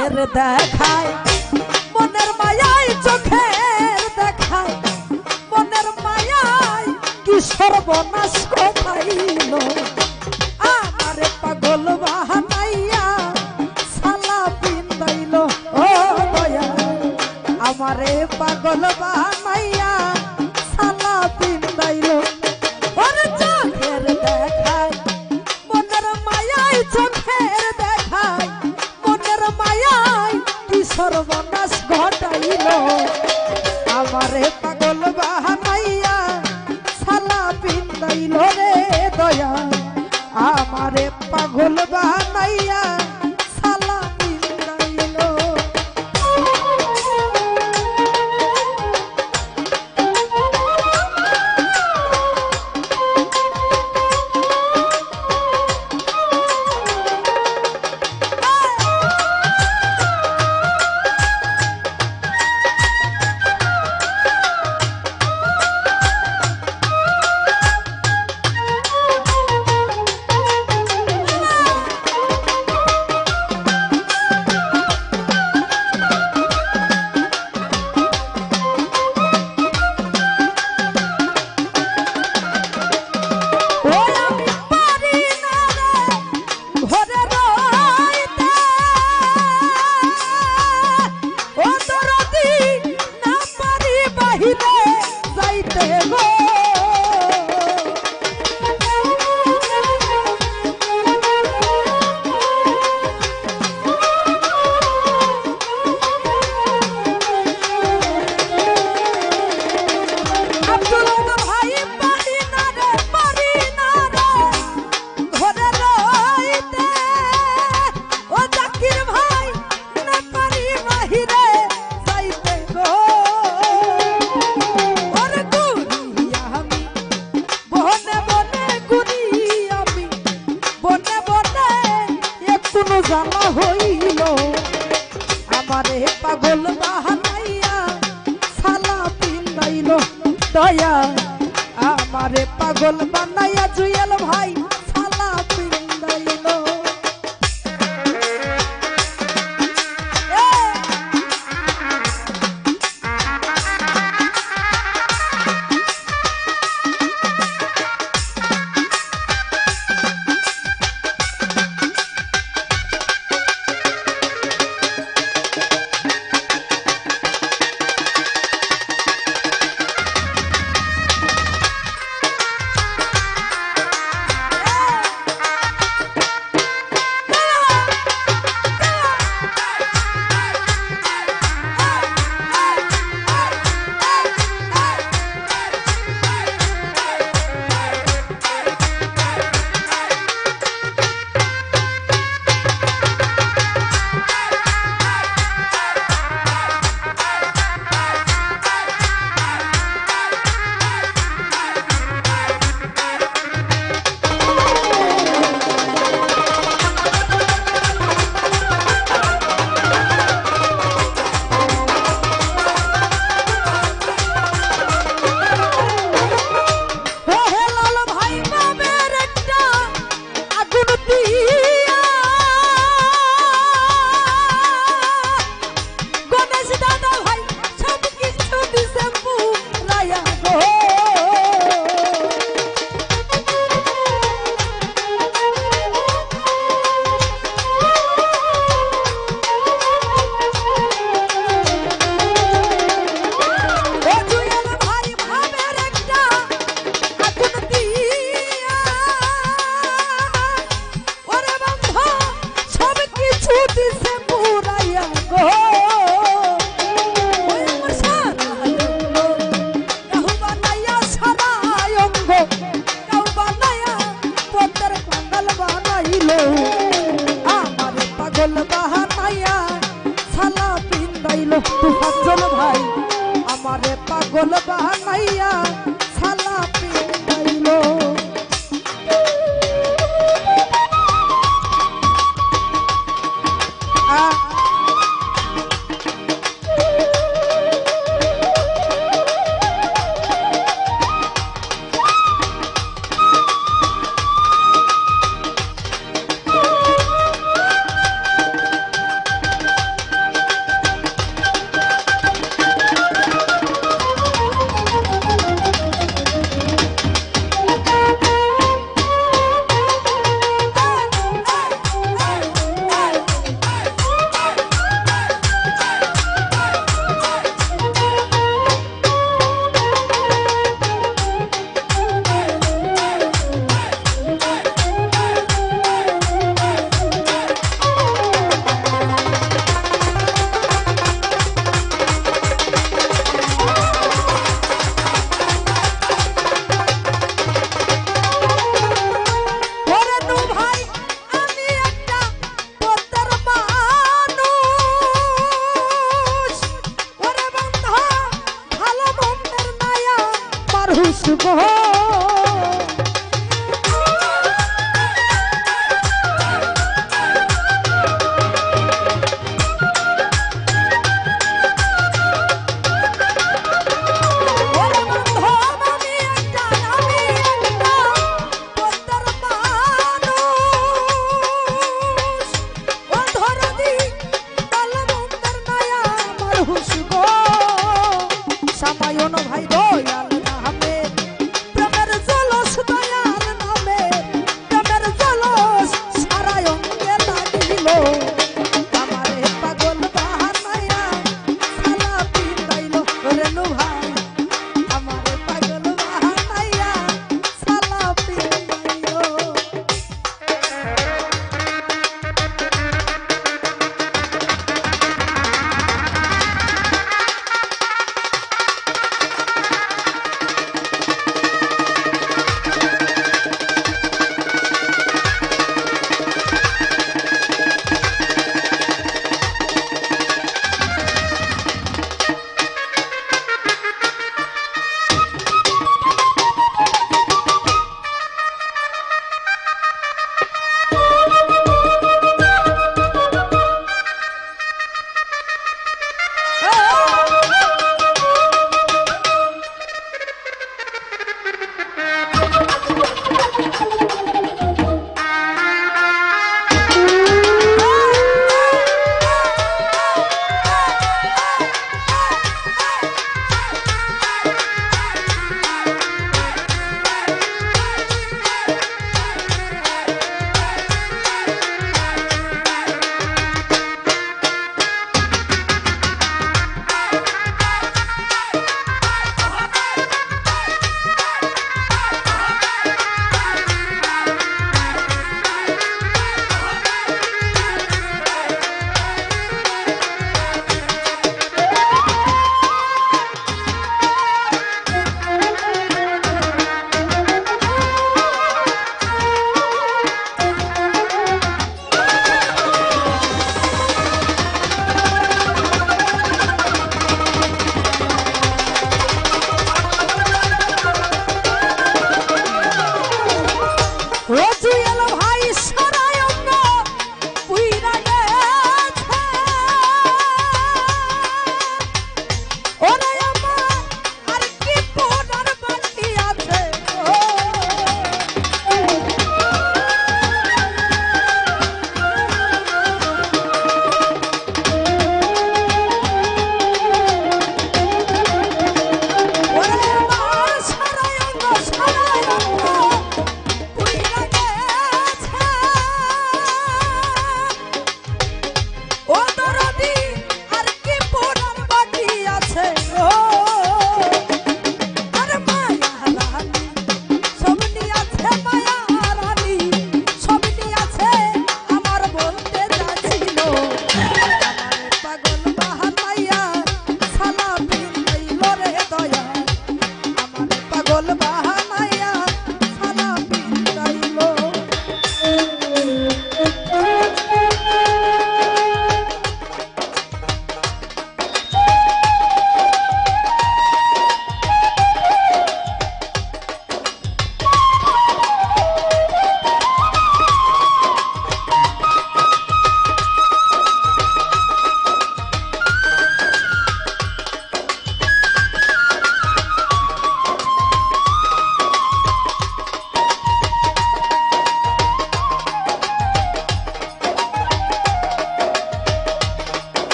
চোখের দেখায় মনের মায়ায় চোখের দেখায় মনের মায়ায় কি সর্বনাশ কোথাইল আমারে পাগল বাহানাইয়া সালা পিন্দাইল ও দয়া আমারে পাগল বাহানাইয়া সালা পিন্দাইল ওরে চোখের দেখায় মনের মায়ায় চোখের দেখায় মনের মায়ায় কি সর্বনাশ ঘটাইল আমারে পাগল বাহানাইয়া সালা পিন্দাইল রে দয়া আমারে পাগল বাহানাইয়া সালা পিন্দাইল জানা হইল আমারে পাগল বাহানাইয়া সালা পিন্দাইল দয়া আমারে পাগল বানাইয়া জুয়েল ভাই সালা পিন্দাইল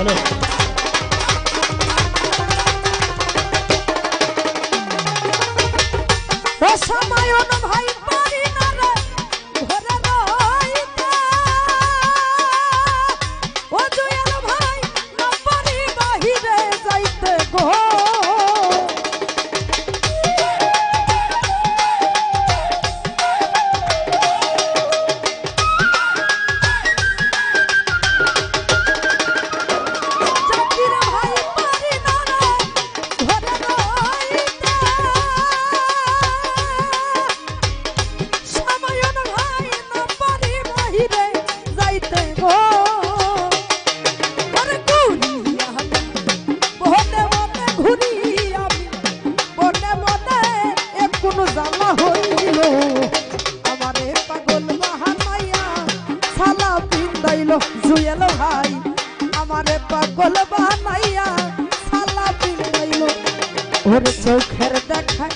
হ্যালো রসমায়ন ভাই পারি না রে ঘরে রইতে ও জয়াল ভাই না পারি বাহিরে যাইতে গো জাকির ভাই পারি না রে ঘরে রইতে সামায়ন ভাই না পারি বাহিরে যাইতে গো আরে ঘুরি আমি বনে বনে ঘুরি আমি বনে বনে এ কোন জ্বালা হইল আমারে পাগল বাহানাইয়া সালা পিন্দাইল জুয়েল ভাই আমারে পাগল বাহানাইয়া সালা পিন্দাইল ওর চোখের দেখা